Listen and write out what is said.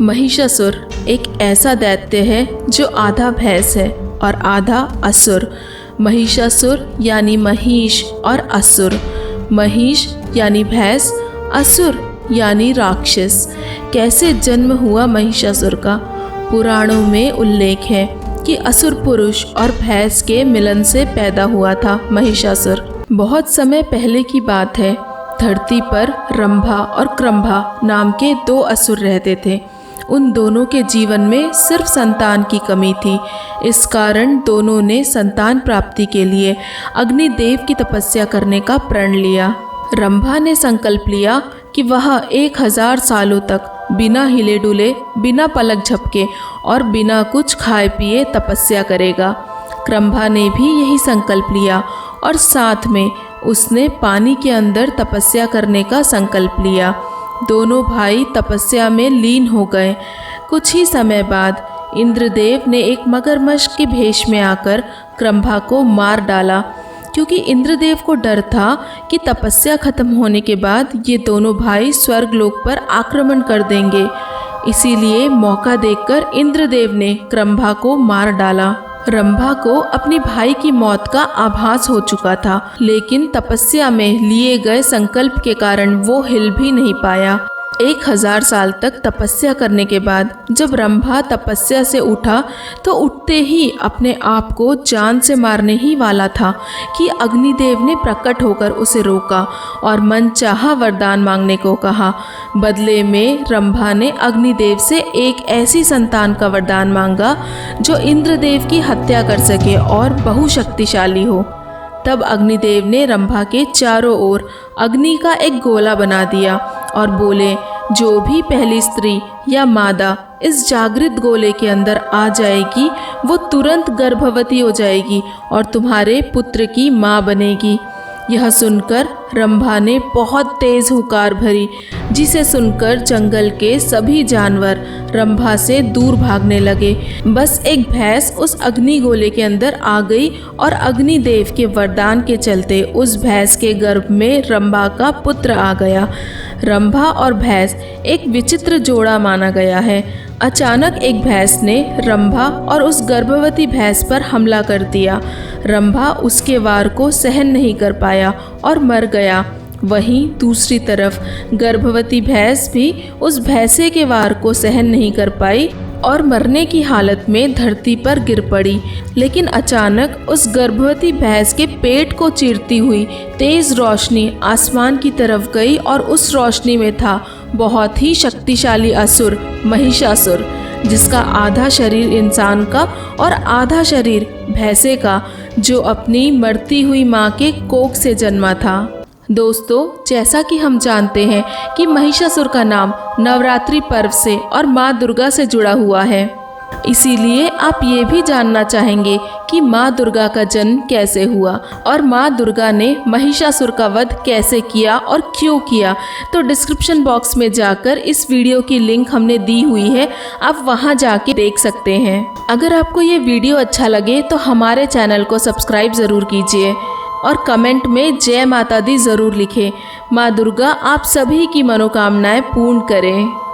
महिषासुर एक ऐसा दैत्य है जो आधा भैंस है और आधा असुर। महिषासुर यानी महिष और असुर। महिष यानी भैंस, असुर यानी राक्षस। कैसे जन्म हुआ महिषासुर का? पुराणों में उल्लेख है कि असुर पुरुष और भैंस के मिलन से पैदा हुआ था महिषासुर। बहुत समय पहले की बात है। धरती पर रंभा और क्रंभा नाम के दो असुर रहते थे। उन दोनों के जीवन में सिर्फ संतान की कमी थी। इस कारण दोनों ने संतान प्राप्ति के लिए अग्निदेव की तपस्या करने का प्रण लिया। रंभा ने संकल्प लिया कि वह 1000 सालों तक बिना हिले डुले, बिना पलक झपके और बिना कुछ खाए पिए तपस्या करेगा। क्रंभा ने भी यही संकल्प लिया और साथ में उसने पानी के अंदर तपस्या करने का संकल्प लिया। दोनों भाई तपस्या में लीन हो गए। कुछ ही समय बाद इंद्रदेव ने एक मगरमच्छ के भेष में आकर क्रंभा को मार डाला, क्योंकि इंद्रदेव को डर था कि तपस्या खत्म होने के बाद ये दोनों भाई स्वर्गलोक पर आक्रमण कर देंगे। इसीलिए मौका देखकर इंद्रदेव ने क्रंभा को मार डाला। रंभा को अपने भाई की मौत का आभास हो चुका था, लेकिन तपस्या में लिए गए संकल्प के कारण वो हिल भी नहीं पाया। 1000 साल तक तपस्या करने के बाद जब रंभा तपस्या से उठा तो उठते ही अपने आप को जान से मारने ही वाला था कि अग्निदेव ने प्रकट होकर उसे रोका और मनचाहा वरदान मांगने को कहा। बदले में रंभा ने अग्निदेव से एक ऐसी संतान का वरदान मांगा जो इंद्रदेव की हत्या कर सके और बहुशक्तिशाली हो। तब अग्निदेव ने रंभा के चारों ओर अग्नि का एक गोला बना दिया और बोले, जो भी पहली स्त्री या मादा इस जागृत गोले के अंदर आ जाएगी वो तुरंत गर्भवती हो जाएगी और तुम्हारे पुत्र की माँ बनेगी। यह सुनकर रंभा ने बहुत तेज हुंकार भरी, जिसे सुनकर जंगल के सभी जानवर रंभा से दूर भागने लगे। बस एक भैंस उस अग्नि गोले के अंदर आ गई और अग्निदेव के वरदान के चलते उस भैंस के गर्भ में रंभा का पुत्र आ गया। रंभा और भैंस एक विचित्र जोड़ा माना गया है। अचानक एक भैंस ने रंभा और उस गर्भवती भैंस पर हमला कर दिया। रंभा उसके वार को सहन नहीं कर पाया और मर गया। वहीं दूसरी तरफ गर्भवती भैंस भी उस भैंसे के वार को सहन नहीं कर पाई और मरने की हालत में धरती पर गिर पड़ी। लेकिन अचानक उस गर्भवती भैंस के पेट को चीरती हुई तेज रोशनी आसमान की तरफ गई और उस रोशनी में था बहुत ही शक्तिशाली असुर महिषासुर, जिसका आधा शरीर इंसान का और आधा शरीर भैंसे का, जो अपनी मरती हुई माँ के कोख से जन्मा था। दोस्तों, जैसा कि हम जानते हैं कि महिषासुर का नाम नवरात्रि पर्व से और माँ दुर्गा से जुड़ा हुआ है। इसीलिए आप ये भी जानना चाहेंगे कि माँ दुर्गा का जन्म कैसे हुआ और माँ दुर्गा ने महिषासुर का वध कैसे किया और क्यों किया। तो डिस्क्रिप्शन बॉक्स में जाकर इस वीडियो की लिंक हमने दी हुई है, आप वहाँ जाके देख सकते हैं। अगर आपको ये वीडियो अच्छा लगे तो हमारे चैनल को सब्सक्राइब ज़रूर कीजिए और कमेंट में जय माता दी ज़रूर लिखें। माँ दुर्गा आप सभी की मनोकामनाएं पूर्ण करें।